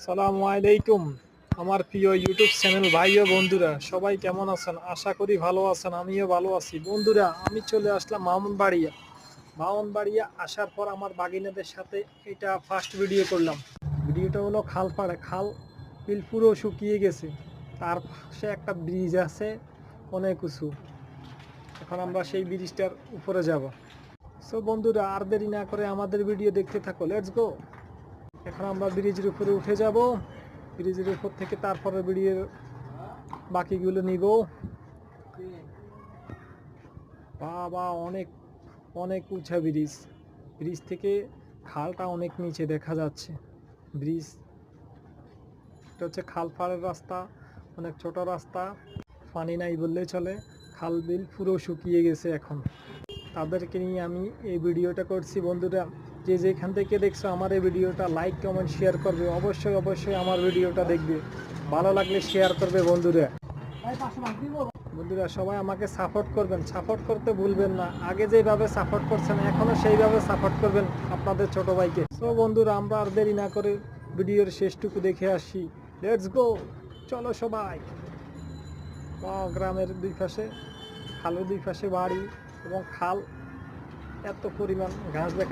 সালামু আলাইকুম। আমার প্রিয় ইউটিউব চ্যানেল ভাই ও বন্ধুরা, সবাই কেমন আছেন? আশা করি ভালো আছেন, আমিও ভালো আছি। বন্ধুরা, আমি চলে আসলাম ব্রাহ্মণবাড়িয়া। ব্রাহ্মণবাড়িয়া আসার পর আমার বাগিনাদের সাথে এটা ফার্স্ট ভিডিও করলাম। ভিডিওটা হলো খাল পাড়ে, খাল বিল পুরো শুকিয়ে গেছে। তার পাশে একটা ব্রিজ আছে অনেক উঁচু। এখন আমরা সেই ব্রিজটার উপরে যাব। সো বন্ধুরা, আর দেরি না করে আমাদের ভিডিও দেখতে থাকো, লেটস গো। এখন আমরা ব্রিজের উপরে উঠে যাব। ব্রিজের উপর থেকে তারপরে ভিডিওর বাকিগুলো নিব। বাবা, অনেক অনেক উঁচা ব্রিজ। ব্রিজ থেকে খালটা অনেক নিচে দেখা যাচ্ছে। ব্রিজ এটা হচ্ছে খাল পাড়ের রাস্তা, অনেক ছোট রাস্তা, পানি নাই বললেই চলে। খাল বিল পুরো শুকিয়ে গেছে এখন। তাদেরকে নিয়ে আমি এই ভিডিওটা করছি। বন্ধুরা, যে যেখান থেকে দেখছো আমার এই ভিডিওটা লাইক কমেন্ট শেয়ার করবে, অবশ্যই অবশ্যই আমার ভিডিওটা দেখবে, ভালো লাগলে শেয়ার করবে। বন্ধুরা বন্ধুরা সবাই আমাকে সাপোর্ট করবেন, সাপোর্ট করতে ভুলবেন না। আগে যেভাবে সাপোর্ট করছেন এখনও সেইভাবে সাপোর্ট করবেন আপনাদের ছোট ভাইকে। সো বন্ধুরা, আমরা আর দেরি না করে ভিডিওর শেষটুকু দেখে আসি, লেটস গো। চলো সবাই। গ্রামের দুই পাশে, খালের দুই পাশে বাড়ি এবং খাল, এত পরিমাণ ঘাস দেখা